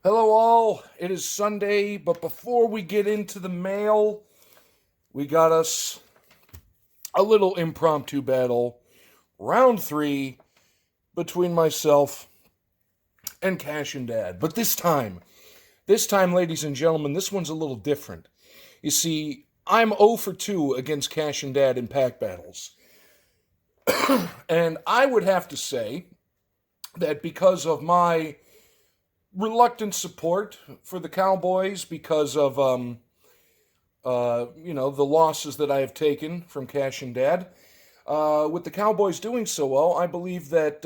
Hello, all. It is Sunday, but before we get into the mail, we got us a little impromptu battle. Round three between myself and Cash and Dad. But this time, ladies and gentlemen, this one's a little different. You see, I'm 0 for 2 against Cash and Dad in pack battles. And I would have to say that because of my reluctant support for the Cowboys, because of the losses that I have taken from Cash and Dad. With the Cowboys doing so well, I believe that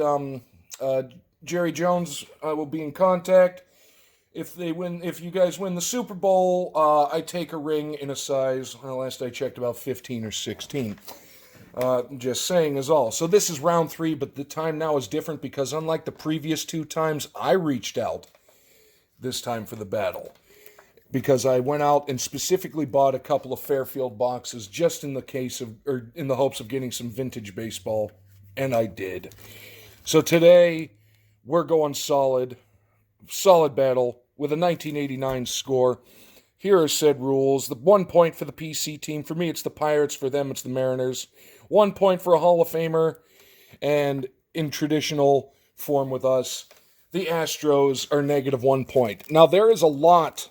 Jerry Jones will be in contact. If you guys win the Super Bowl, I take a ring in a size, last I checked, about 15 or 16. Just saying is all. So this is round three, but the time now is different because unlike the previous two times, I reached out this time for the battle. Because I went out and specifically bought a couple of Fairfield boxes just in the hopes of getting some vintage baseball, and I did. So today we're going solid battle with a 1989 score. Here are said rules. The 1 point for the PC team. For me, it's the Pirates. For them, it's the Mariners. 1 point for a Hall of Famer, and in traditional form with us, the Astros are negative 1 point. Now there is a lot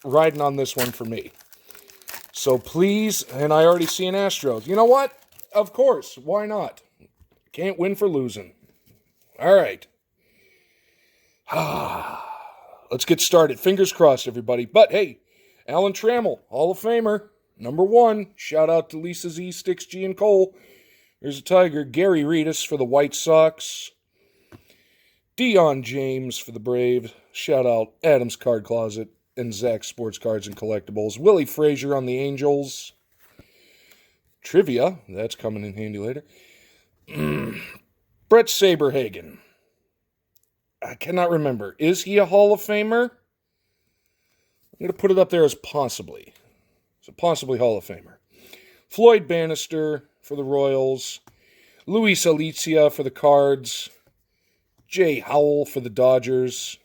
riding on this one for me. So please, and I already see an Astros. You know what? Of course, why not? Can't win for losing. All right. Let's get started. Fingers crossed, everybody. But hey, Alan Trammell, Hall of Famer, number 1. Shout out to Lisa Z, Sticks G, and Cole. There's a Tiger. Gary Reedus for the White Sox. Dion James for the Braves. Shout out Adam's Card Closet and Zach's Sports Cards and Collectibles. Willie Frazier on the Angels. Trivia, that's coming in handy later. Brett Saberhagen. I cannot remember. Is he a Hall of Famer? I'm going to put it up there as possibly. So possibly Hall of Famer. Floyd Bannister for the Royals. Luis Alicia for the Cards. Jay Howell for the Dodgers.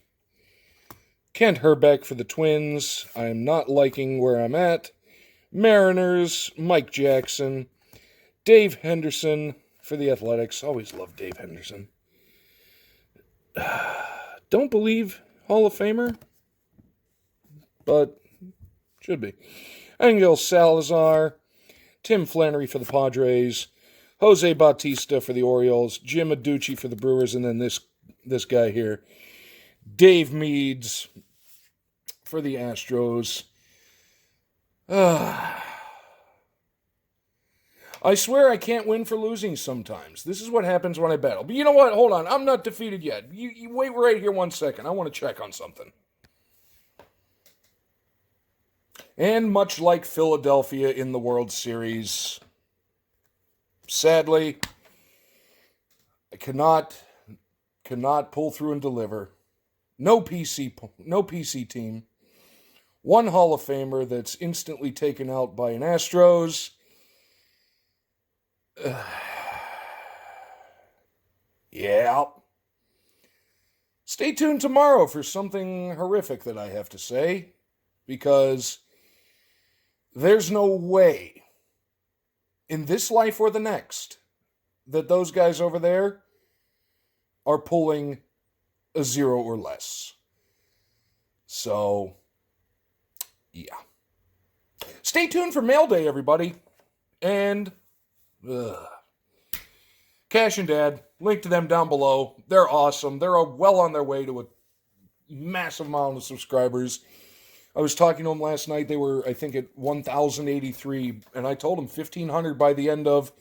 Kent Herbeck for the Twins. I am not liking where I'm at. Mariners, Mike Jackson. Dave Henderson for the Athletics. Always love Dave Henderson. Don't believe Hall of Famer, but should be. Angel Salazar. Tim Flannery for the Padres. Jose Bautista for the Orioles. Jim Adducci for the Brewers. And then this guy here, Dave Meads for the Astros. I swear I can't win for losing sometimes. This is what happens when I battle. But you know what? Hold on. I'm not defeated yet. You wait right here 1 second. I want to check on something. And much like Philadelphia in the World Series, sadly, I cannot pull through and deliver. No PC team. One Hall of Famer that's instantly taken out by an Astros. Yeah. Stay tuned tomorrow for something horrific that I have to say, because there's no way in this life or the next that those guys over there are pulling a 0 or less. So, yeah. Stay tuned for Mail Day, everybody. And Cash and Dad, link to them down below. They're awesome. They're well on their way to a massive amount of subscribers. I was talking to them last night. They were, I think, at 1,083, and I told them 1,500 by the end of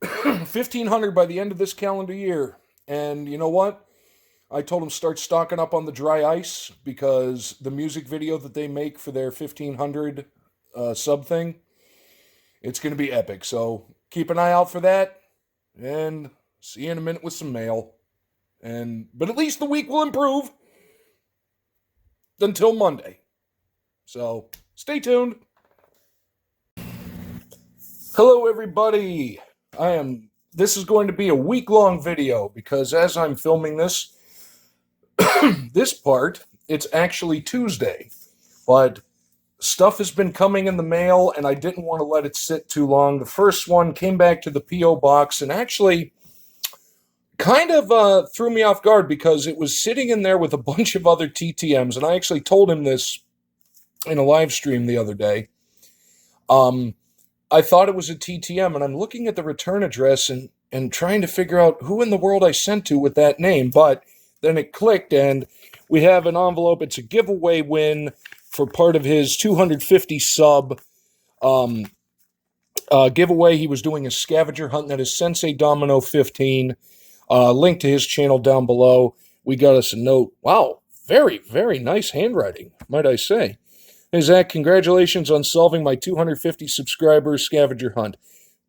1,500 by the end of this calendar year. And you know what? I told them start stocking up on the dry ice, because the music video that they make for their 1,500 sub thing, it's going to be epic. So keep an eye out for that, and see you in a minute with some mail. But at least the week will improve until Monday. So stay tuned. Hello, everybody. This is going to be a week-long video, because as I'm filming this, This part, it's actually Tuesday, but stuff has been coming in the mail and I didn't want to let it sit too long. The first one came back to the P.O. box and actually kind of threw me off guard because it was sitting in there with a bunch of other TTMs. And I actually told him this in a live stream the other day. I thought it was a TTM, and I'm looking at the return address and trying to figure out who in the world I sent to with that name. But then it clicked, and we have an envelope. It's a giveaway win for part of his 250 sub giveaway. He was doing a scavenger hunt, and that is Sensei Domino 15. Link to his channel down below. We got us a note. Wow, very, very nice handwriting, might I say. Hey, Zach, congratulations on solving my 250 subscriber scavenger hunt.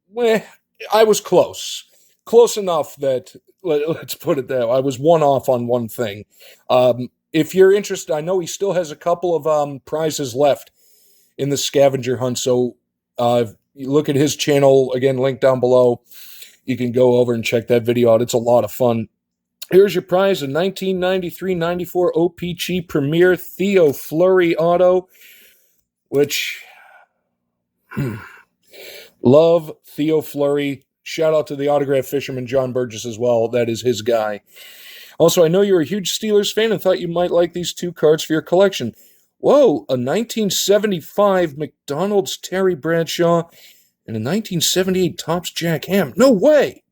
Well, I was close. Close enough that, let's put it that way, I was one off on one thing. If you're interested, I know he still has a couple of prizes left in the scavenger hunt, so you look at his channel, again, link down below. You can go over and check that video out. It's a lot of fun. Here's your prize, a 1993-94 OPC Premier Theo Fleury auto, which, love Theo Fleury. Shout out to the autograph fisherman, John Burgess, as well. That is his guy. Also, I know you're a huge Steelers fan and thought you might like these two cards for your collection. Whoa, a 1975 McDonald's Terry Bradshaw and a 1978 Topps Jack Ham. No way!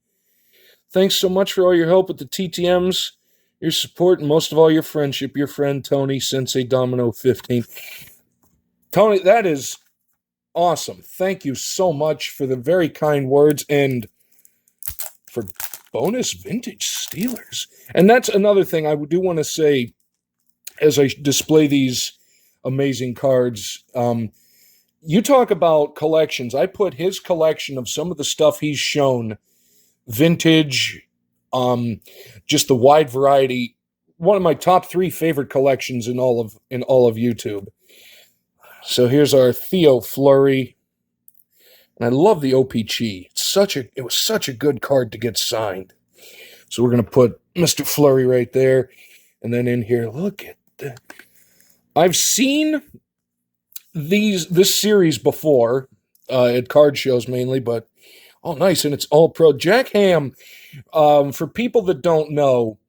Thanks so much for all your help with the TTMs, your support, and most of all, your friendship. Your friend, Tony, Sensei Domino 15. Tony, that is awesome. Thank you so much for the very kind words and for bonus vintage Steelers. And that's another thing I do want to say as I display these amazing cards. You talk about collections. I put his collection of some of the stuff he's shown, vintage, just the wide variety, one of my top 3 favorite collections in all of YouTube. So here's our Theo Fleury. And I love the OPC. It was such a good card to get signed. So we're going to put Mr. Fleury right there. And then in here, look at that. I've seen this series before at card shows mainly, but oh, nice. And it's all pro. Jack Ham, for people that don't know,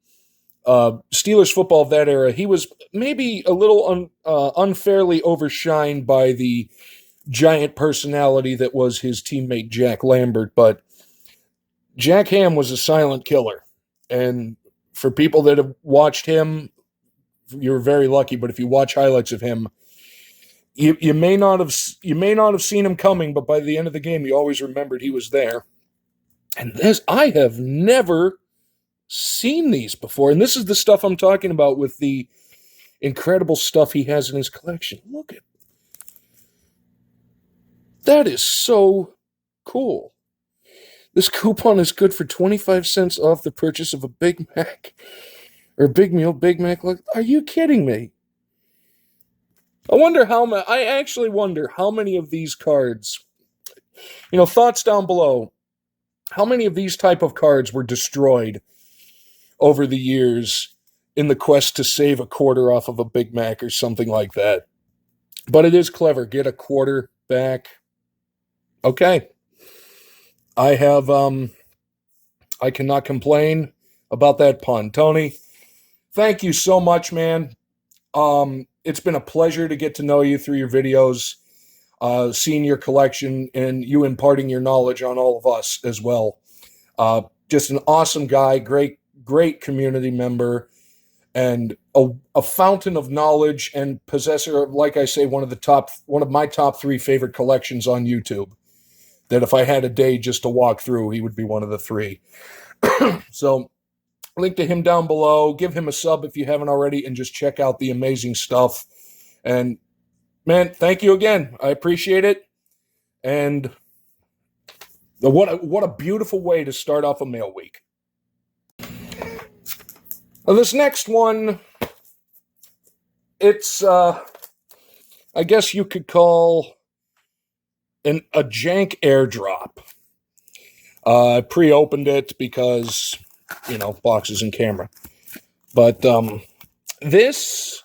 Steelers football of that era, he was maybe a little unfairly overshined by the giant personality that was his teammate Jack Lambert, but Jack Ham was a silent killer. And for people that have watched him, you're very lucky, but if you watch highlights of him, you may not have seen him coming, but by the end of the game, you always remembered he was there. And I have never seen these before, and this is the stuff I'm talking about with the incredible stuff he has in his collection. Look at that. Is so cool. This coupon is good for 25 cents off the purchase of a Big Mac or Big Meal Big Mac. Look, are you kidding me? I actually wonder how many of these cards, thoughts down below, how many of these type of cards were destroyed over the years in the quest to save a quarter off of a Big Mac or something like that. But it is clever. Get a quarter back. Okay. I cannot complain about that pun. Tony, thank you so much, man. It's been a pleasure to get to know you through your videos, seeing your collection, and you imparting your knowledge on all of us as well. Just an awesome guy, great community member, and a fountain of knowledge and possessor of, like I say, one of my top 3 favorite collections on YouTube. That if I had a day just to walk through, he would be one of the 3. So, link to him down below. Give him a sub if you haven't already, and just check out the amazing stuff. And man, thank you again. I appreciate it. And what a beautiful way to start off a mail week. Now, this next one, it's I guess you could call a Jank Air Drop. I pre-opened it because, boxes and camera. But This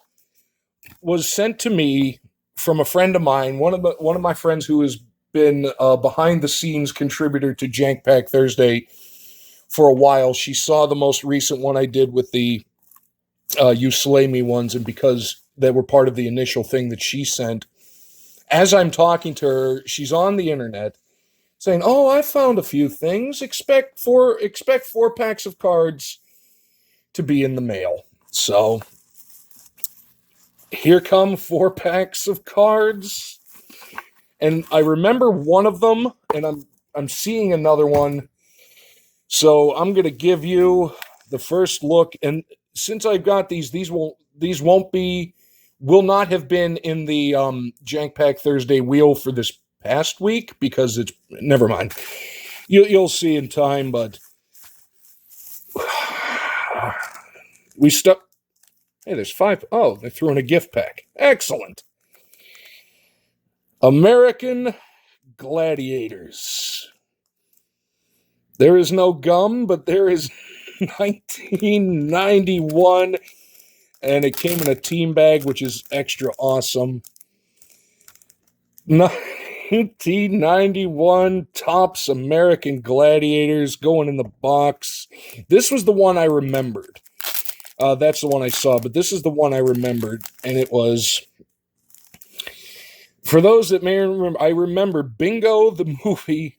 was sent to me from a friend of mine, one of my friends who has been a behind the scenes contributor to Jank Pack Thursday for a while. She saw the most recent one I did with the You Slay Me ones, and because they were part of the initial thing that she sent, as I'm talking to her, she's on the internet saying, "Oh, I found a few things. Expect 4 packs of cards to be in the mail." So here come 4 packs of cards, and I remember one of them, and I'm seeing another one. So I'm gonna give you the first look, and since I've got these will not have been in the Jank Pack Thursday wheel for this past week because it's never mind. You'll see in time, but we stuck. Hey, there's 5. Oh, they threw in a gift pack. Excellent. American Gladiators. There is no gum, but there is 1991, and it came in a team bag, which is extra awesome. 1991 Topps American Gladiators going in the box. This was the one I remembered. That's the one I saw, but this is the one I remembered, and it was, for those that may remember, I remember Bingo the movie,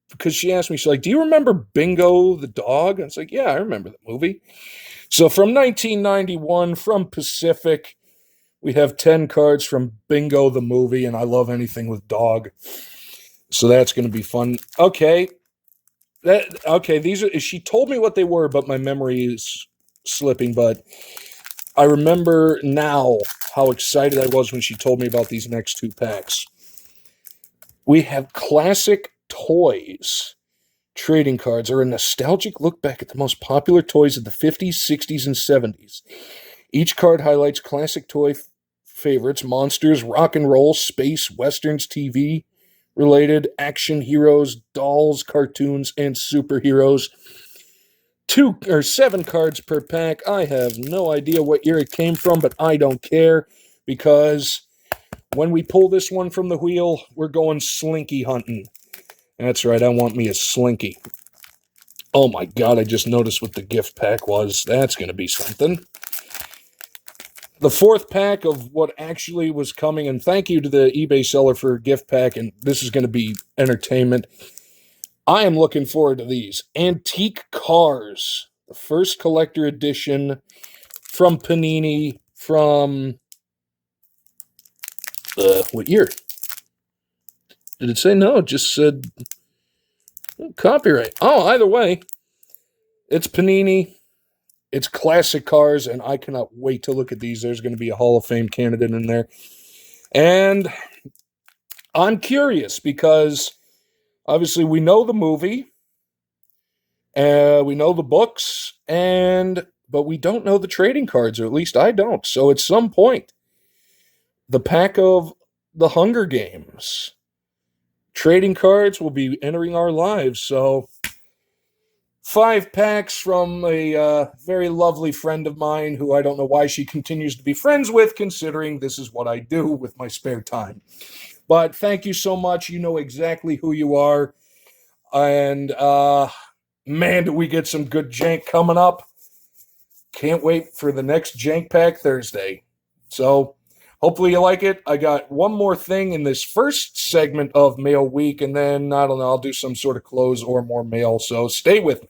because she asked me, she's like, "Do you remember Bingo the dog?" I was like, "Yeah, I remember the movie." So from 1991, from Pacific, we have 10 cards from Bingo the movie, and I love anything with dog. So that's going to be fun. Okay. These are, she told me what they were, but my memory is slipping, but I remember now how excited I was when she told me about these next 2 packs. We have Classic Toys. Trading cards are a nostalgic look back at the most popular toys of the 50s, 60s, and 70s. Each card highlights classic toy favorites, monsters, rock and roll, space, westerns, TV related, action heroes, dolls, cartoons, and superheroes. 7 cards per pack. I have no idea what year it came from, but I don't care, because when we pull this one from the wheel, we're going slinky hunting. That's right, I want me a slinky. Oh my god, I just noticed what the gift pack was. That's going to be something. The 4th pack of what actually was coming, and thank you to the eBay seller for a gift pack, and this is going to be entertainment. I am looking forward to these. Antique Cars, the first collector edition from Panini from, what year? Did it say no? It just said copyright. Oh, either way, it's Panini. It's classic cars, and I cannot wait to look at these. There's going to be a Hall of Fame candidate in there. And I'm curious because obviously we know the movie, we know the books, but we don't know the trading cards, or at least I don't. So at some point, the pack of the Hunger Games trading cards will be entering our lives. So 5 packs from a very lovely friend of mine who I don't know why she continues to be friends with, considering this is what I do with my spare time. But thank you so much. You know exactly who you are. And man, do we get some good jank coming up. Can't wait for the next Jank Pack Thursday. So hopefully you like it. I got one more thing in this first segment of Mail Week, and then, I don't know, I'll do some sort of close or more mail. So stay with me.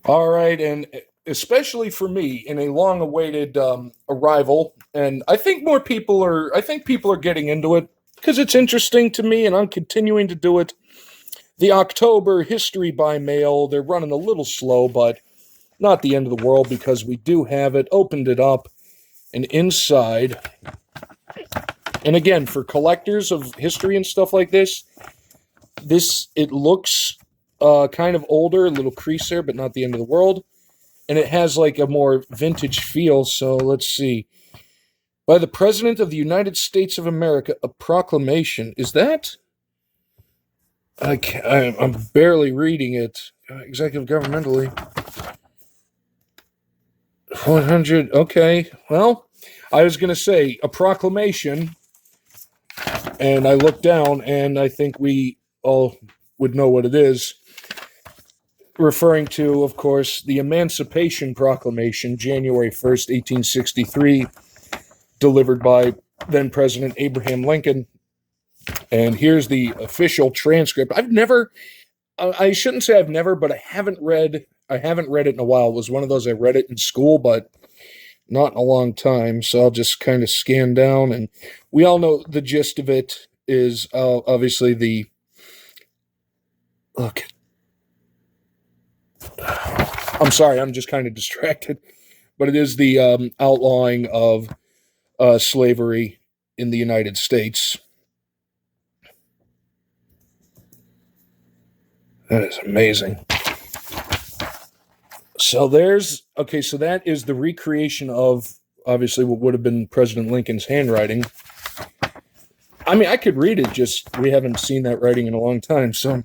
All right, and especially for me, in a long-awaited arrival, and I think people are getting into it because it's interesting to me, and I'm continuing to do it. The October History by Mail, they're running a little slow, but not the end of the world, because we do have it. Opened it up, and inside, and again, for collectors of history and stuff like this, it looks kind of older, a little crease there, but not the end of the world. And it has like a more vintage feel. So let's see. By the President of the United States of America, a proclamation. Is that? I'm barely reading it. Executive governmentally. 100. Okay. Well, I was going to say a proclamation, and I looked down, and I think we all would know what it is. Referring to, of course, the Emancipation Proclamation, January 1st, 1863, delivered by then President Abraham Lincoln. And here's the official transcript. I shouldn't say I've never, but I haven't read it in a while. It was one of those I read it in school, but not in a long time. So I'll just kind of scan down, and we all know the gist of it is obviously the look. I'm sorry, I'm just kind of distracted, but it is the outlawing of slavery in the United States. That is amazing. So so that is the recreation of obviously what would have been President Lincoln's handwriting. I mean, I could read it, just we haven't seen that writing in a long time. So,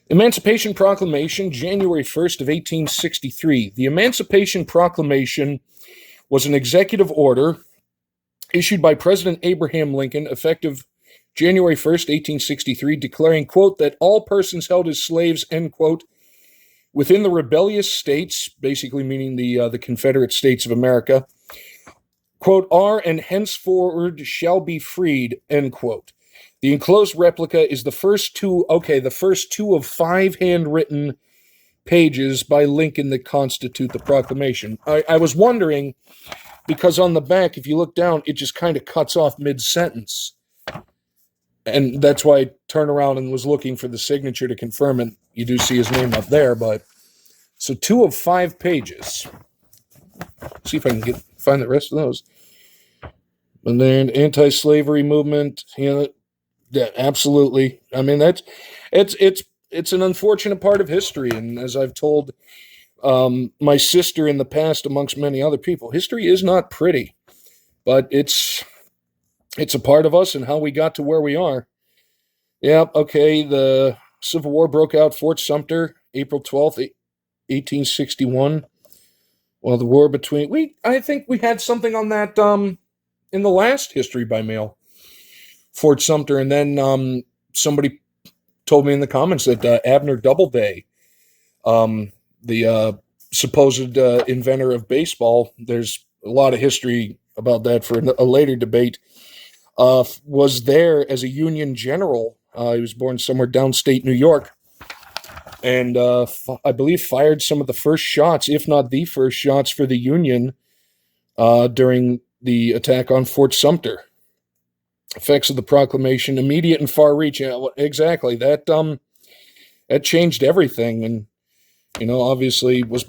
Emancipation Proclamation, January 1st of 1863. The Emancipation Proclamation was an executive order issued by President Abraham Lincoln, effective January 1st, 1863, declaring, quote, that all persons held as slaves, end quote, within the rebellious states, basically meaning the Confederate States of America, quote, are and henceforward shall be freed, end quote. The enclosed replica is the first two of 5 handwritten pages by Lincoln that constitute the proclamation. I was wondering, because on the back, if you look down, it just kind of cuts off mid-sentence. And that's why I turned around and was looking for the signature to confirm it. You do see his name up there, but so 2 of 5 pages. See if I can find the rest of those. And then anti-slavery movement, yeah, absolutely. I mean, it's an unfortunate part of history, and as I've told my sister in the past, amongst many other people, history is not pretty, but it's a part of us and how we got to where we are. Yeah, okay, the Civil War broke out, Fort Sumter, April 12th, 1861. Well, the war between I think we had something on that in the last History by Mail, Fort Sumter, and then somebody told me in the comments that Abner Doubleday, the supposed inventor of baseball, there's a lot of history about that for a later debate, was there as a Union general. He was born somewhere downstate New York, and I believe fired some of the first shots, if not the first shots, for the Union during the attack on Fort Sumter. Effects of the proclamation, immediate and far reach. Yeah, exactly. That changed everything, and obviously was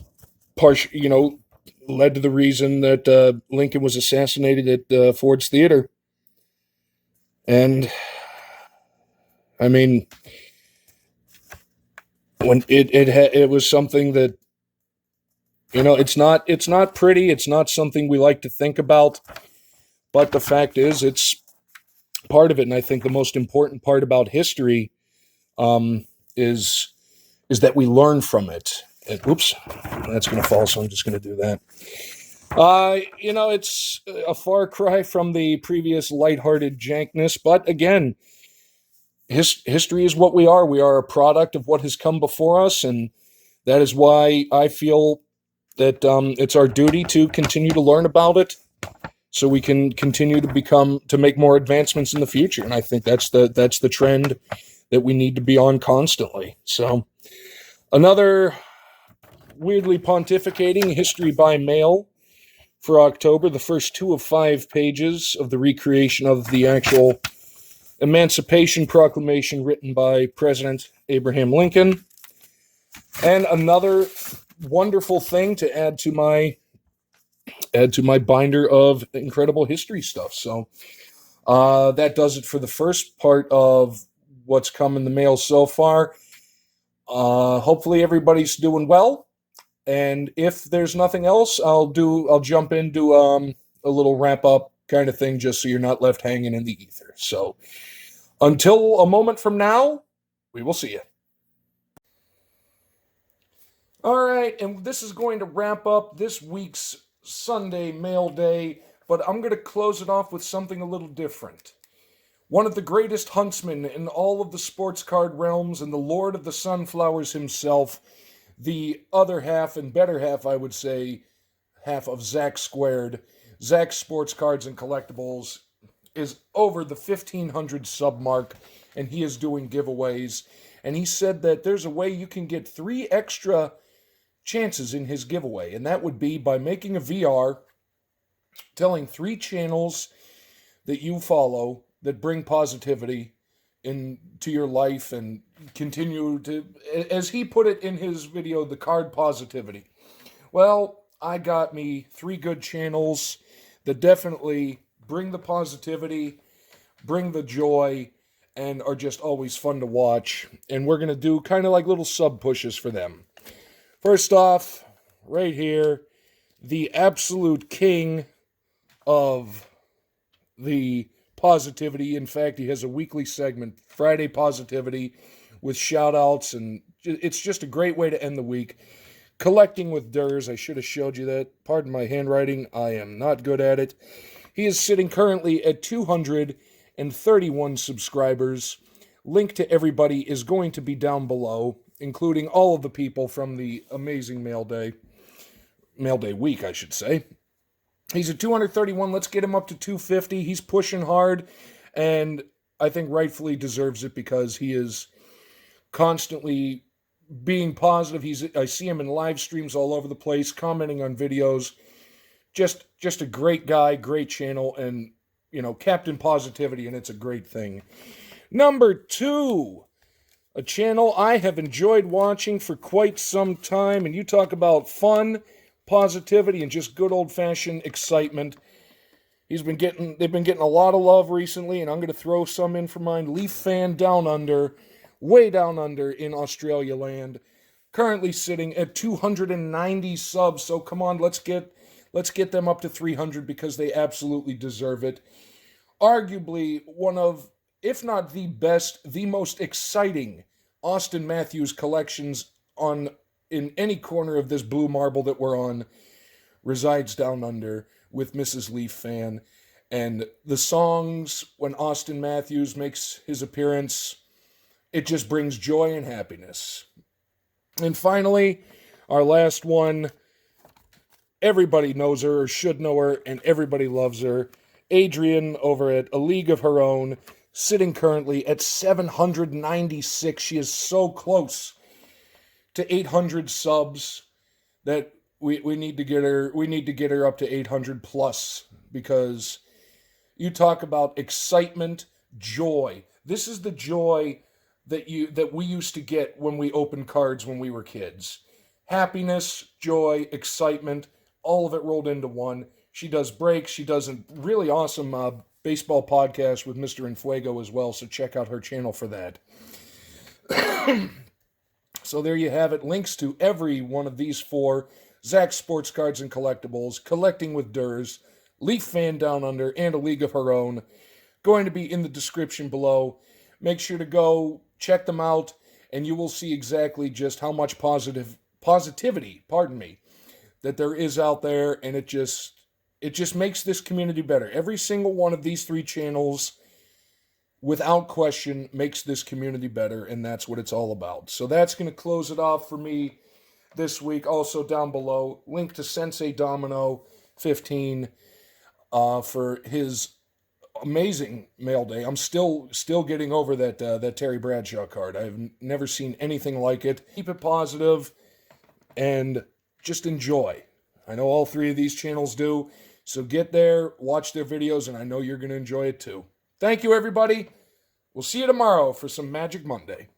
led to the reason that Lincoln was assassinated at Ford's Theater. And I mean, when it was something that it's not pretty. It's not something we like to think about, but the fact is, it's part of it. And I think the most important part about history is that we learn from it. Oops, that's going to fall, so I'm just going to do that. It's a far cry from the previous lighthearted jankness, but again, history is what we are. We are a product of what has come before us, and that is why I feel that it's our duty to continue to learn about it, so we can continue to make more advancements in the future. And I think that's the trend that we need to be on constantly. So, another weirdly pontificating History by Mail for October, the first 2 of 5 pages of the recreation of the actual Emancipation Proclamation written by President Abraham Lincoln. And another wonderful thing to add to my binder of incredible history stuff. So that does it for the first part of what's come in the mail so far. Hopefully everybody's doing well. And if there's nothing else, I'll jump into a little wrap up kind of thing, just so you're not left hanging in the ether. So until a moment from now, we will see you. All right, and this is going to wrap up this week's Sunday Mail Day, but I'm going to close it off with something a little different. One of the greatest huntsmen in all of the sports card realms and the Lord of the Sunflowers himself, the other half and better half, I would say, half of Zach Squared, Zach Sports Cards and Collectibles, is over the 1,500 sub mark, and he is doing giveaways. And he said that there's a way you can get 3 extra chances in his giveaway, and that would be by making a VR telling 3 channels that you follow that bring positivity into your life and continue to, as he put it in his video, the card positivity. Well, I got me 3 good channels that definitely bring the positivity, bring the joy, and are just always fun to watch. And we're going to do kind of like little sub pushes for them. First off, right here, the absolute king of the positivity. In fact, he has a weekly segment, Friday Positivity, with shout outs, and it's just a great way to end the week. Collecting with Durs, I should have showed you that. Pardon my handwriting, I am not good at it. He is sitting currently at 231 subscribers. Link to everybody is going to be down below, including all of the people from the amazing Mail Day week, I should say. He's at 231. Let's get him up to 250. He's pushing hard, and I think rightfully deserves it because he is constantly being positive. I see him in live streams all over the place, commenting on videos. Just a great guy, great channel, and, Captain Positivity, and it's a great thing. Number 2, a channel I have enjoyed watching for quite some time, and you talk about fun, positivity, and just good old-fashioned excitement. They've been getting a lot of love recently, and I'm going to throw some in for mine. Leaf Fan Down Under, way down under in Australia land, currently sitting at 290 subs. So come on, let's get them up to 300 because they absolutely deserve it. Arguably one of, if not the best, the most exciting Austin Matthews collections in any corner of this blue marble that we're on resides down under with Mrs. Leaf Fan. And the songs, when Austin Matthews makes his appearance, it just brings joy and happiness. And finally, our last one, everybody knows her or should know her, and everybody loves her. Adrian over at A League of Her Own, sitting currently at 796. She is so close to 800 subs that we need to get her up to 800 plus, because you talk about excitement, joy. This is the joy that we used to get when we opened cards when we were kids. Happiness, joy, excitement, all of it rolled into one. She does breaks. She does a really awesome baseball podcast with Mr. Infuego as well, so check out her channel for that. So there you have it. Links to every one of these 4, Zach Sports Cards and Collectibles, Collecting with Durs, Leaf Fan Down Under, and A League of Her Own, going to be in the description below. Make sure to go check them out, and you will see exactly just how much positivity, that there is out there, and it just makes this community better. Every single one of these 3 channels, without question, makes this community better, and that's what it's all about. So that's going to close it off for me this week. Also down below, link to Sensei Domino 15 for his amazing Mail Day. I'm still getting over that Terry Bradshaw card. I've never seen anything like it. Keep it positive and just enjoy. I know all 3 of these channels do. So get there, watch their videos, and I know you're going to enjoy it too. Thank you, everybody. We'll see you tomorrow for some Magic Monday.